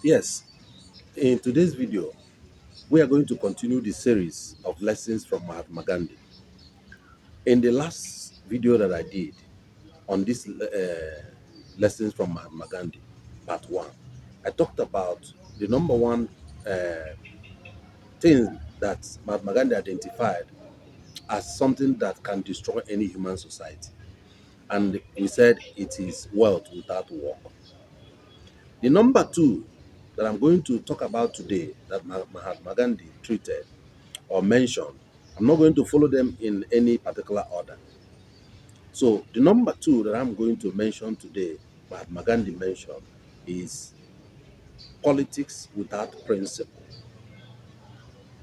Yes, in today's video, we are going to continue the series of lessons from Mahatma Gandhi. In the last video that I did on this lessons from Mahatma Gandhi, part one, I talked about the number one uh, thing that Mahatma Gandhi identified as something that can destroy any human society. And we said it is wealth without work. The number two that I'm going to talk about today that Mahatma Gandhi treated or mentioned, I'm not going to follow them in any particular order. So the number two that I'm going to mention today, Mahatma Gandhi mentioned, is politics without principle.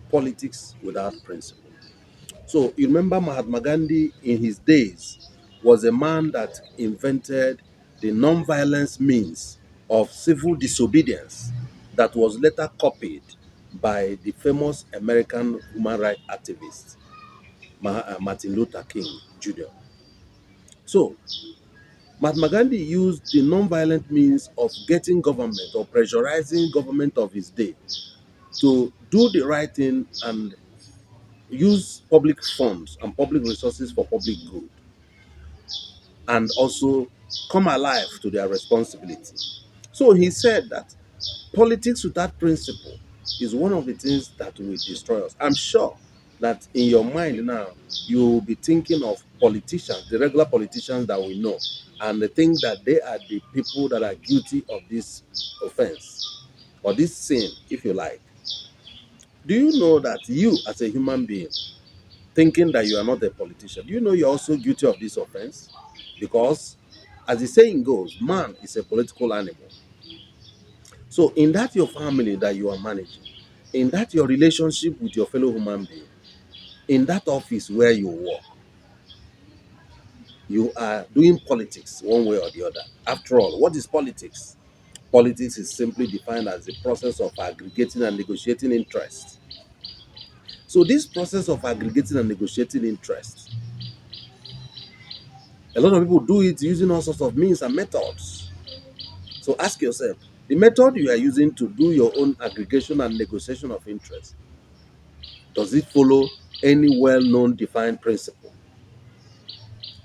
Politics without principle. So you remember Mahatma Gandhi in his days was a man that invented the non-violence means of civil disobedience that was later copied by the famous American human rights activist Martin Luther King Jr. So Mahatma Gandhi used the non-violent means of getting government or pressurizing government of his day to do the right thing and use public funds and public resources for public good and also come alive to their responsibility. So he said that politics without principle is one of the things that will destroy us. I'm sure that in your mind now, you will be thinking of politicians, the regular politicians that we know, and think that they are the people that are guilty of this offense or this sin, if you like. Do you know that you, as a human being, thinking that you are not a politician, do you know you're also guilty of this offense? Because, as the saying goes, man is a political animal. So, in that your family that you are managing, in that your relationship with your fellow human being, in that office where you work, you are doing politics one way or the other. After all, what is politics? Politics is simply defined as the process of aggregating and negotiating interests. So, this process of aggregating and negotiating interests, a lot of people do it using all sorts of means and methods. So, ask yourself, the method you are using to do your own aggregation and negotiation of interest, does it follow any well-known defined principle?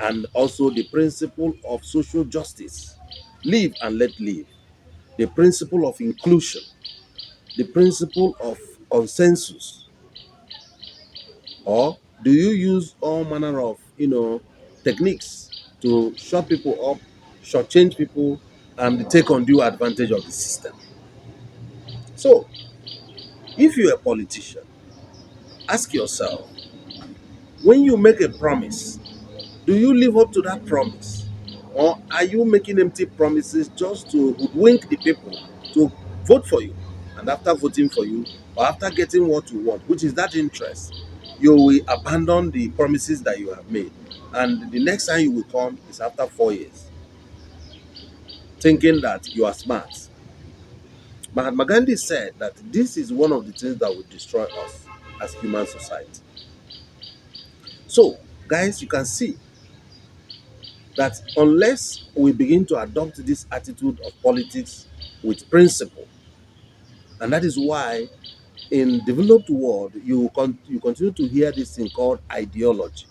And also the principle of social justice, live and let live, the principle of inclusion, the principle of consensus, or do you use all manner of techniques to shut people up, shortchange people, and take undue advantage of the system? So, if you're a politician, ask yourself, when you make a promise, do you live up to that promise? Or are you making empty promises just to hoodwink the people to vote for you? And after voting for you, or after getting what you want, which is that interest, you will abandon the promises that you have made. And the next time you will come is after 4 years, thinking that you are smart. Mahatma Gandhi said that this is one of the things that will destroy us as human society. So, guys, you can see that unless we begin to adopt this attitude of politics with principle, and that is why in developed world you continue to hear this thing called ideology.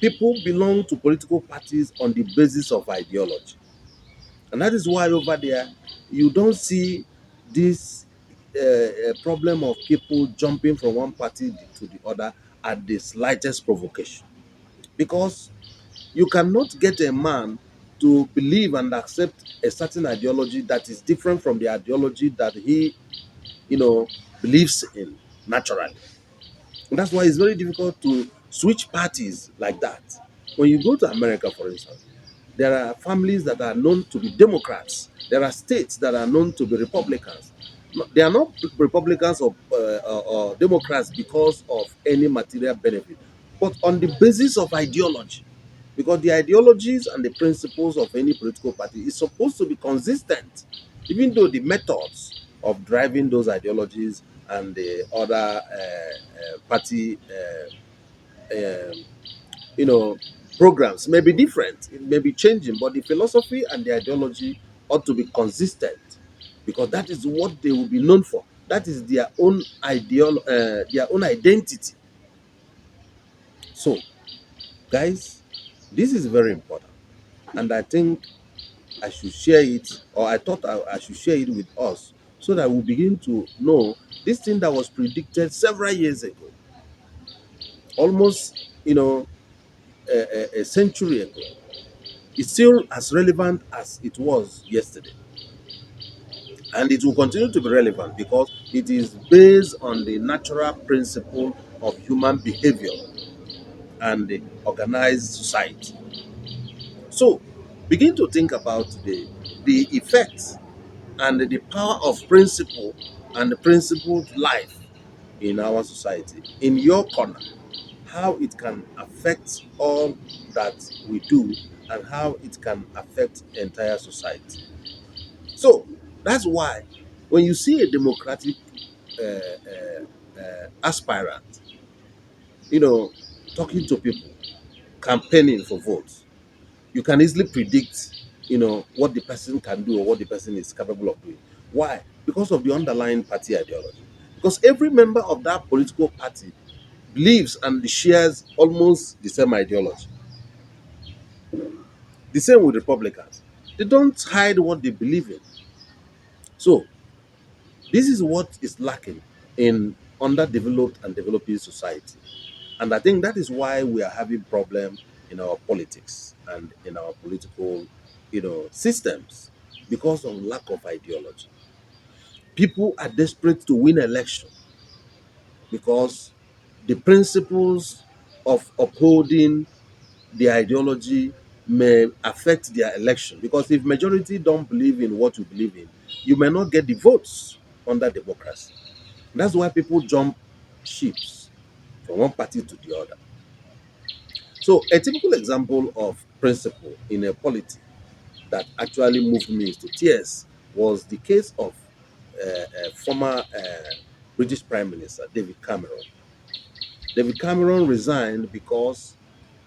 People belong to political parties on the basis of ideology, and that is why over there you don't see this problem of people jumping from one party to the other at the slightest provocation, because you cannot get a man to believe and accept a certain ideology that is different from the ideology that he, believes in naturally. And that's why it's very difficult to switch parties like that. When you go to America, for instance, there are families that are known to be Democrats. There are states that are known to be Republicans. They are not Republicans or Democrats because of any material benefit, but on the basis of ideology. Because the ideologies and the principles of any political party is supposed to be consistent, even though the methods of driving those ideologies and the other party um, you know, programs may be different, it may be changing, but the philosophy and the ideology ought to be consistent. because that is what they will be known for. That is their own their own identity. So, guys, this is very important, and I think I should share it, or I thought I should share it with us, so that we begin to know this thing that was predicted several years ago, almost a century ago, is still as relevant as it was yesterday. And it will continue to be relevant because it is based on the natural principle of human behavior and the organized society. So begin to think about the effects and the power of principle and the principled life in our society, in your corner, how it can affect all that we do and how it can affect the entire society. So that's why when you see a democratic aspirant, you know, talking to people, campaigning for votes, you can easily predict, what the person can do or what the person is capable of doing. Why? Because of the underlying party ideology. Because every member of that political party believes and shares almost the same ideology. The same with Republicans. They don't hide what they believe in. So this is what is lacking in underdeveloped and developing society. And I think that is why we are having problem in our politics and in our political, systems, because of lack of ideology. People are desperate to win election because the principles of upholding the ideology may affect their election. Because if majority don't believe in what you believe in, you may not get the votes under democracy. That's why people jump ships from one party to the other. So a typical example of principle in a polity that actually moved me to tears was the case of former British Prime Minister David Cameron. David Cameron resigned because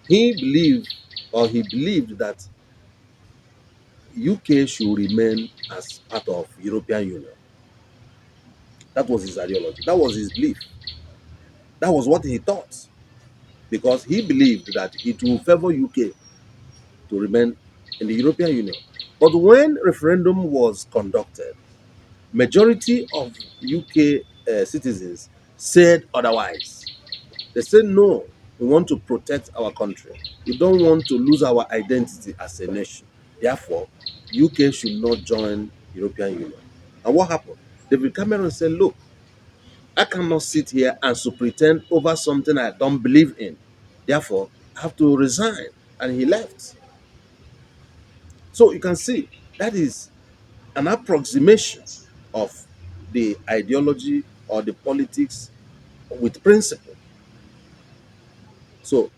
he believed that UK should remain as part of European Union. That was his ideology. That was his belief. That was what he thought, because he believed that it will favor UK to remain in the European Union. But when referendum was conducted, majority of UK citizens said otherwise. They said no, we want to protect our country. We don't want to lose our identity as a nation. Therefore, UK should not join European Union. And what happened? David Cameron said, look, I cannot sit here and so pretend over something I don't believe in. Therefore, I have to resign. And he left. So you can see that is an approximation of the ideology or the politics with principle. So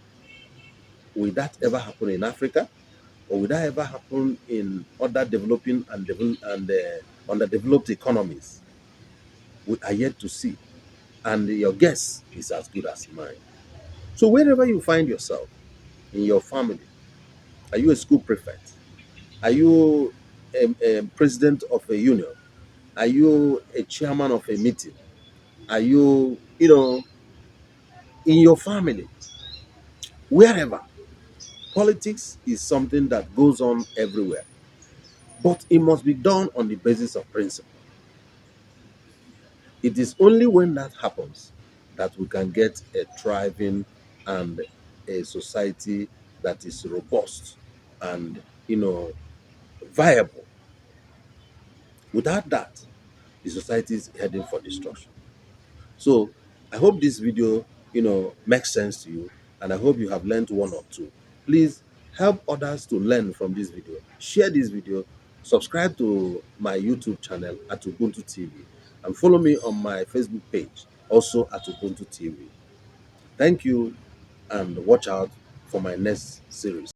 will that ever happen in Africa? Or will that ever happen in other developing and underdeveloped economies? We are yet to see. And your guess is as good as mine. So wherever you find yourself, in your family, are you a school prefect? Are you a president of a union? Are you a chairman of a meeting? Are you, in your family, wherever? Politics is something that goes on everywhere, but it must be done on the basis of principle. It is only when that happens that we can get a thriving and a society that is robust and, viable. Without that, the society is heading for destruction. So I hope this video, makes sense to you, and I hope you have learned one or two. Please help others to learn from this video. Share this video, subscribe to my YouTube channel at Ubuntu TV, and follow me on my Facebook page, also at Ubuntu TV. Thank you, and watch out for my next series.